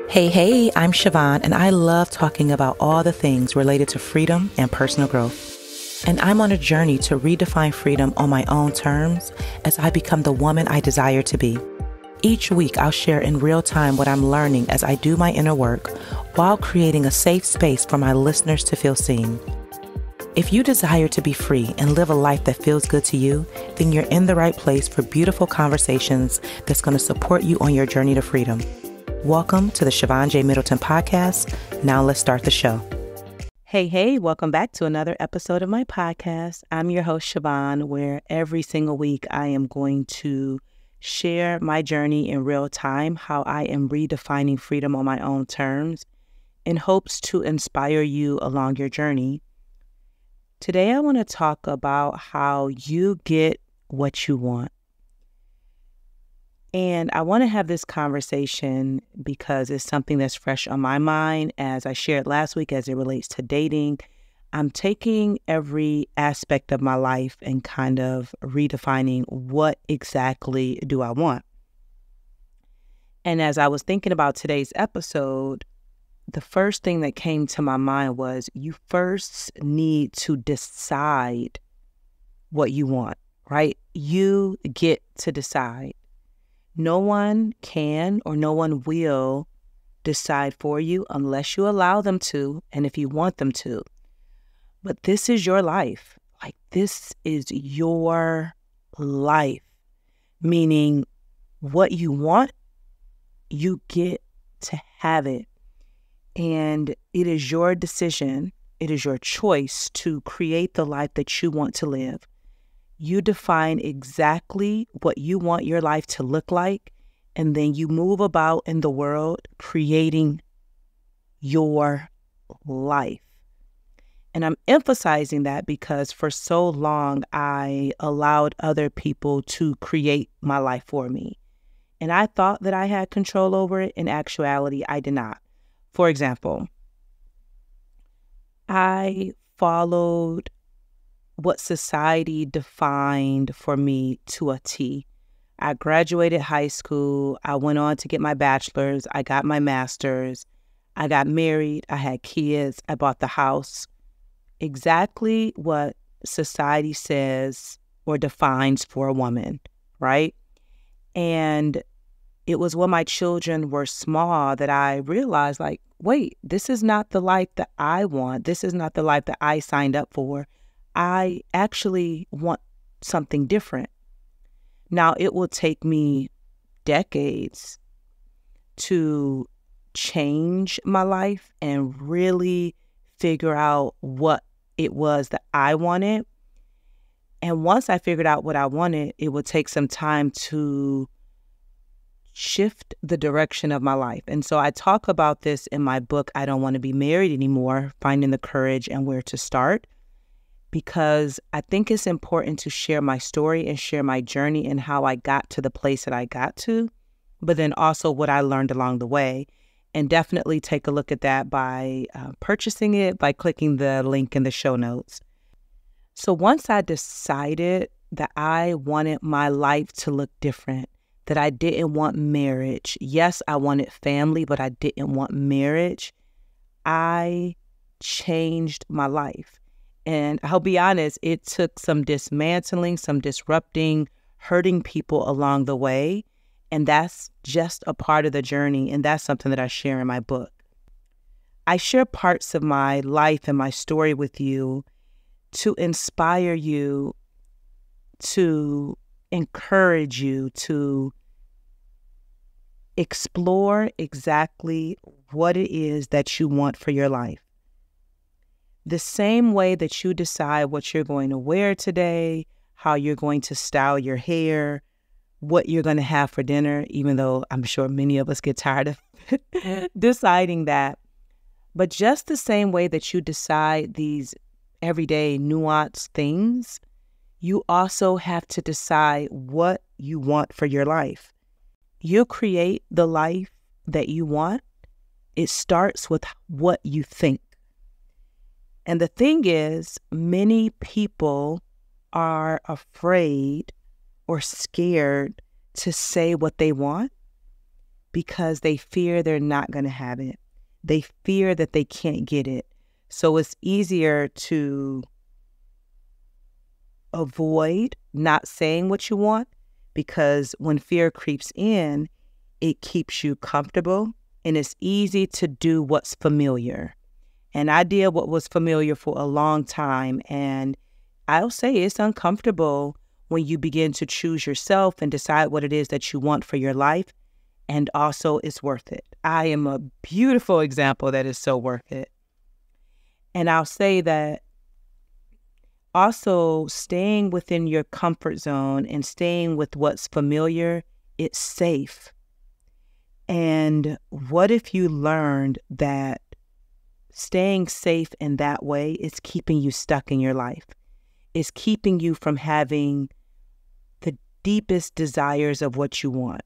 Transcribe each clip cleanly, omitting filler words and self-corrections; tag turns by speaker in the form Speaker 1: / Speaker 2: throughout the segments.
Speaker 1: Hey, I'm Siobhan, and I love talking about all the things related to freedom and personal growth. And I'm on a journey to redefine freedom on my own terms as I become the woman I desire to be. Each week, I'll share in real time what I'm learning as I do my inner work while creating a safe space for my listeners to feel seen. If you desire to be free and live a life that feels good to you, then you're in the right place for beautiful conversations that's going to support you on your journey to freedom. Welcome to the Siobhan J. Middleton podcast. Now let's start the show. Hey, welcome back to another episode of my podcast. I'm your host, Siobhan, where every single week I am going to share my journey in real time, how I am redefining freedom on my own terms, in hopes to inspire you along your journey. Today, I want to talk about how you get what you want. And I want to have this conversation because it's something that's fresh on my mind. As I shared last week, as it relates to dating, I'm taking every aspect of my life and kind of redefining what exactly do I want. And as I was thinking about today's episode, the first thing that came to my mind was you first need to decide what you want, right? You get to decide. No one can or no one will decide for you unless you allow them to and if you want them to. But this is your life. Like, this is your life, meaning what you want, you get to have it. And it is your decision, it is your choice to create the life that you want to live. You define exactly what you want your life to look like, and then you move about in the world creating your life. And I'm emphasizing that because for so long, I allowed other people to create my life for me. And I thought that I had control over it. In actuality, I did not. For example, I followed what society defined for me to a T. I graduated high school. I went on to get my bachelor's. I got my master's. I got married. I had kids. I bought the house. Exactly what society says or defines for a woman, right? And it was when my children were small that I realized, like, wait, this is not the life that I want. This is not the life that I signed up for. I actually want something different. Now, it will take me decades to change my life and really figure out what it was that I wanted. And once I figured out what I wanted, it would take some time to shift the direction of my life. And so I talk about this in my book, I Don't Want to Be Married Anymore, Finding the Courage and Where to Start, because I think it's important to share my story and share my journey and how I got to the place that I got to, but then also what I learned along the way. And definitely take a look at that by purchasing it, by clicking the link in the show notes. So once I decided that I wanted my life to look different, that I didn't want marriage. Yes, I wanted family, but I didn't want marriage. I changed my life. And I'll be honest, it took some dismantling, some disrupting, hurting people along the way. And that's just a part of the journey. And that's something that I share in my book. I share parts of my life and my story with you to inspire you, to encourage you to explore exactly what it is that you want for your life. The same way that you decide what you're going to wear today, how you're going to style your hair, what you're going to have for dinner, even though I'm sure many of us get tired of deciding that. But just the same way that you decide these everyday nuanced things, you also have to decide what you want for your life. You'll create the life that you want. It starts with what you think. And the thing is, many people are afraid or scared to say what they want because they fear they're not going to have it. They fear that they can't get it. So it's easier to avoid not saying what you want, because when fear creeps in, it keeps you comfortable, and it's easy to do what's familiar. And I did what was familiar for a long time, and I'll say it's uncomfortable when you begin to choose yourself and decide what it is that you want for your life, and also it's worth it. I am a beautiful example that is so worth it. And I'll say that also staying within your comfort zone and staying with what's familiar, it's safe. And what if you learned that staying safe in that way is keeping you stuck in your life? It's keeping you from having the deepest desires of what you want.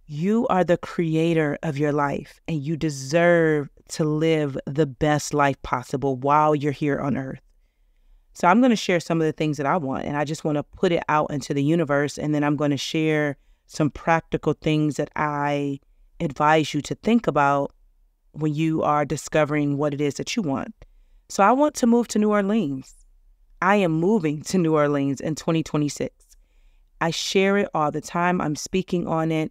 Speaker 1: You are the creator of your life, and you deserve to live the best life possible while you're here on earth. So I'm going to share some of the things that I want, and I just want to put it out into the universe, and then I'm going to share some practical things that I advise you to think about when you are discovering what it is that you want. So I want to move to New Orleans. I am moving to New Orleans in 2026. I share it all the time. I'm speaking on it,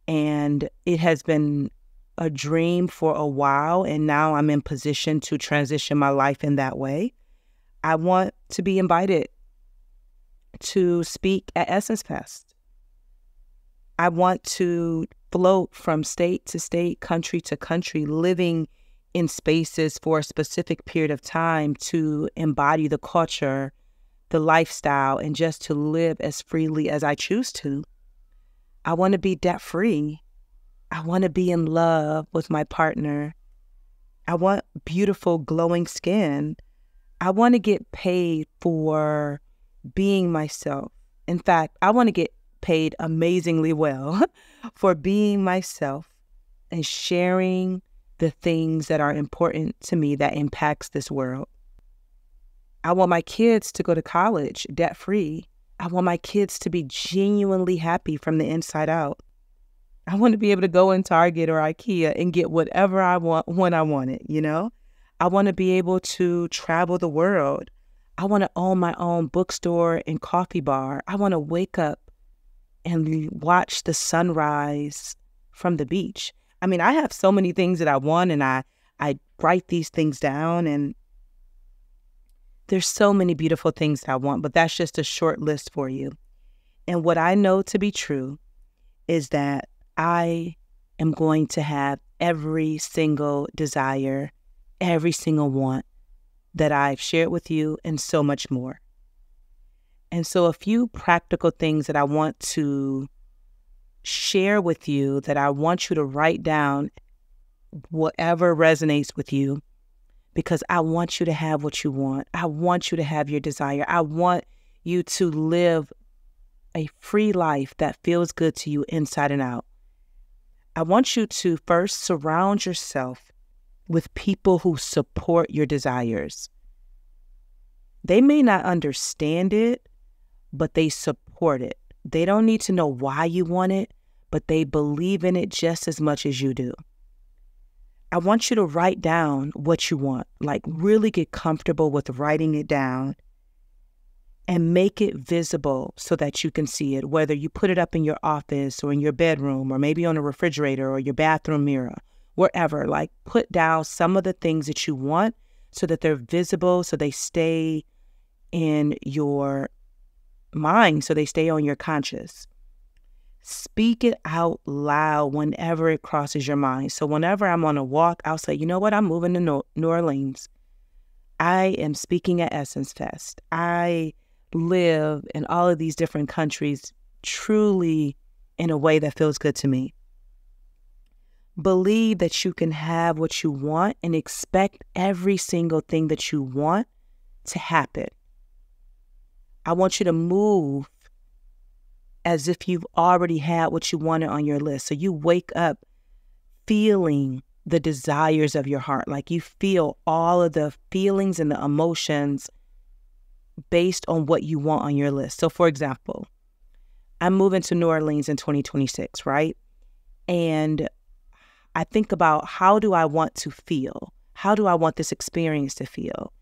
Speaker 1: and it has been a dream for a while, and now I'm in position to transition my life in that way. I want to be invited to speak at Essence Fest. I want to float from state to state, country to country, living in spaces for a specific period of time to embody the culture, the lifestyle, and just to live as freely as I choose to. I want to be debt-free. I want to be in love with my partner. I want beautiful, glowing skin. I want to get paid for being myself. In fact, I want to get paid amazingly well for being myself and sharing the things that are important to me that impacts this world. I want my kids to go to college debt-free. I want my kids to be genuinely happy from the inside out. I want to be able to go in Target or IKEA and get whatever I want when I want it, I want to be able to travel the world. I want to own my own bookstore and coffee bar. I want to wake up and watch the sunrise from the beach. I mean, I have so many things that I want, and I write these things down, and there's so many beautiful things that I want, but that's just a short list for you. And what I know to be true is that I am going to have every single desire, every single want that I've shared with you, and so much more. And so a few practical things that I want to share with you, that I want you to write down, whatever resonates with you, because I want you to have what you want. I want you to have your desire. I want you to live a free life that feels good to you inside and out. I want you to first surround yourself with people who support your desires. They may not understand it, but they support it. They don't need to know why you want it, but they believe in it just as much as you do. I want you to write down what you want, like really get comfortable with writing it down and make it visible so that you can see it, whether you put it up in your office or in your bedroom or maybe on a refrigerator or your bathroom mirror, wherever. Like, put down some of the things that you want so that they're visible, so they stay in your mind, so they stay on your conscious. Speak it out loud whenever it crosses your mind. So whenever I'm on a walk, I'll say, you know what, I'm moving to New Orleans. I am speaking at Essence Fest. I live in all of these different countries truly in a way that feels good to me. Believe that you can have what you want and expect every single thing that you want to happen. I want you to move as if you've already had what you wanted on your list. So you wake up feeling the desires of your heart, like you feel all of the feelings and the emotions based on what you want on your list. So for example, I'm moving to New Orleans in 2026, right? And I think about, how do I want to feel? How do I want this experience to feel?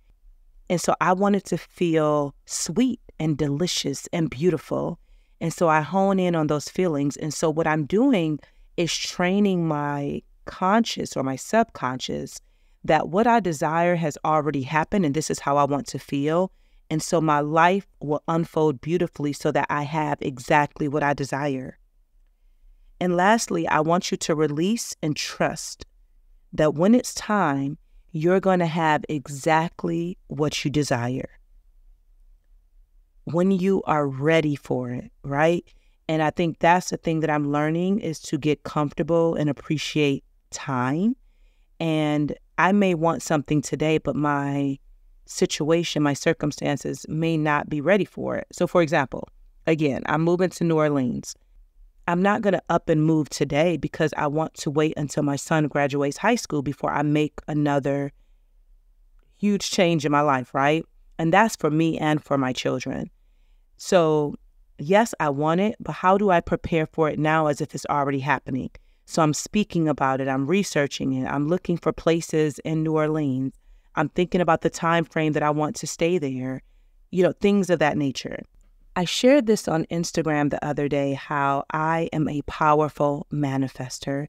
Speaker 1: And so I want it to feel sweet and delicious and beautiful. And so I hone in on those feelings. And so what I'm doing is training my conscious or my subconscious that what I desire has already happened, and this is how I want to feel. And so my life will unfold beautifully so that I have exactly what I desire. And lastly, I want you to release and trust that when it's time, you're going to have exactly what you desire when you are ready for it, right? And I think that's the thing that I'm learning, is to get comfortable and appreciate time. And I may want something today, but my situation, my circumstances may not be ready for it. So for example, again, I'm moving to New Orleans. I'm not going to up and move today because I want to wait until my son graduates high school before I make another huge change in my life, right? And that's for me and for my children. So yes, I want it, but how do I prepare for it now as if it's already happening? So I'm speaking about it. I'm researching it. I'm looking for places in New Orleans. I'm thinking about the time frame that I want to stay there, things of that nature. I shared this on Instagram the other day, how I am a powerful manifester.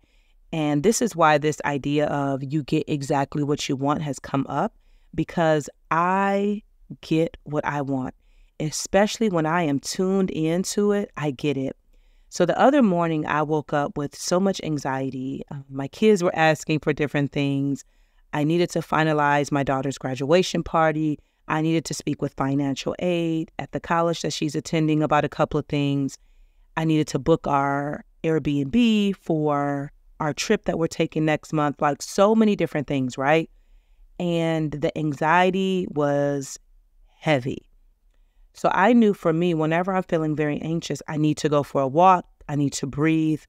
Speaker 1: And this is why this idea of you get exactly what you want has come up, because I get what I want, especially when I am tuned into it. I get it. So the other morning I woke up with so much anxiety. My kids were asking for different things. I needed to finalize my daughter's graduation party. I needed to speak with financial aid at the college that she's attending about a couple of things. I needed to book our Airbnb for our trip that we're taking next month, like so many different things, right? And the anxiety was heavy. So I knew for me, whenever I'm feeling very anxious, I need to go for a walk. I need to breathe.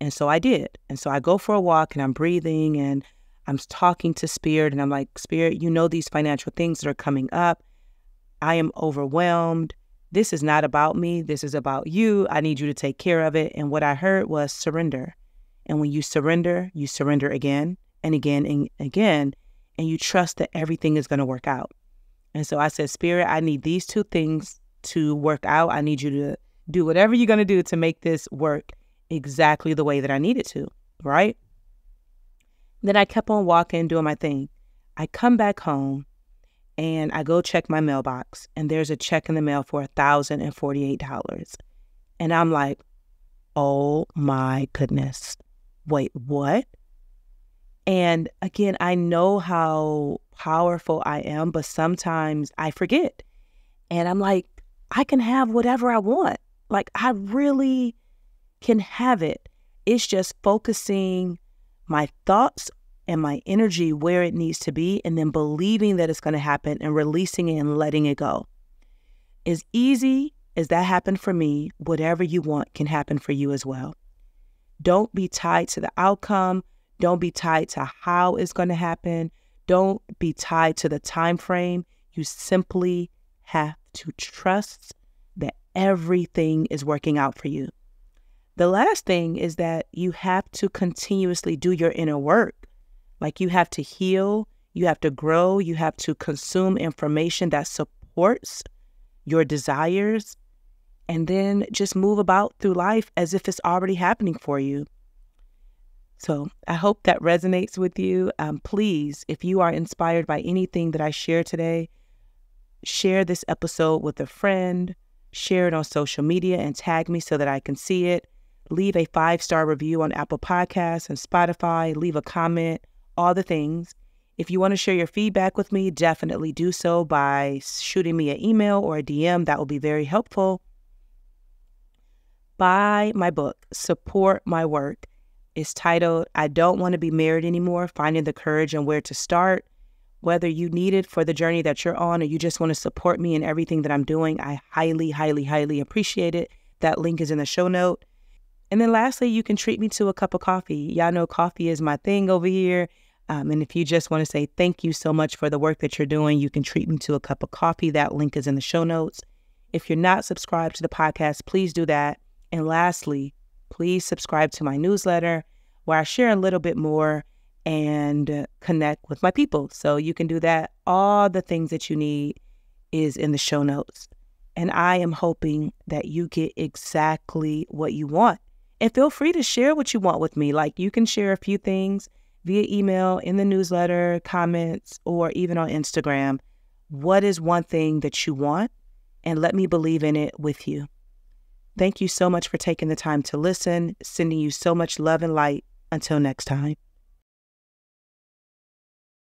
Speaker 1: And so I did. And so I go for a walk and I'm breathing and I'm talking to Spirit, and I'm like, Spirit, these financial things that are coming up. I am overwhelmed. This is not about me. This is about you. I need you to take care of it. And what I heard was surrender. And when you surrender again and again and again, and you trust that everything is going to work out. And so I said, Spirit, I need these two things to work out. I need you to do whatever you're going to do to make this work exactly the way that I need it to, right? Then I kept on walking, doing my thing. I come back home and I go check my mailbox, and there's a check in the mail for $1,048. And I'm like, oh my goodness. Wait, what? And again, I know how powerful I am, but sometimes I forget. And I'm like, I can have whatever I want. Like, I really can have it. It's just focusing my thoughts and my energy where it needs to be, and then believing that it's going to happen and releasing it and letting it go. As easy as that happened for me, whatever you want can happen for you as well. Don't be tied to the outcome. Don't be tied to how it's going to happen. Don't be tied to the time frame. You simply have to trust that everything is working out for you. The last thing is that you have to continuously do your inner work. Like, you have to heal, you have to grow, you have to consume information that supports your desires, and then just move about through life as if it's already happening for you. So I hope that resonates with you. Please, if you are inspired by anything that I share today, share this episode with a friend, share it on social media and tag me so that I can see it. Leave a 5-star review on Apple Podcasts and Spotify. Leave a comment, all the things. If you want to share your feedback with me, definitely do so by shooting me an email or a DM. That will be very helpful. Buy my book, Support My Work. It's titled, I Don't Want to Be Married Anymore, Finding the Courage and Where to Start. Whether you need it for the journey that you're on or you just want to support me in everything that I'm doing, I highly, highly, highly appreciate it. That link is in the show note. And then lastly, you can treat me to a cup of coffee. Y'all know coffee is my thing over here. And if you just want to say thank you so much for the work that you're doing, you can treat me to a cup of coffee. That link is in the show notes. If you're not subscribed to the podcast, please do that. And lastly, please subscribe to my newsletter where I share a little bit more and connect with my people. So you can do that. All the things that you need is in the show notes. And I am hoping that you get exactly what you want. And feel free to share what you want with me. Like, you can share a few things via email, in the newsletter, comments, or even on Instagram. What is one thing that you want? And let me believe in it with you. Thank you so much for taking the time to listen. Sending you so much love and light. Until next time.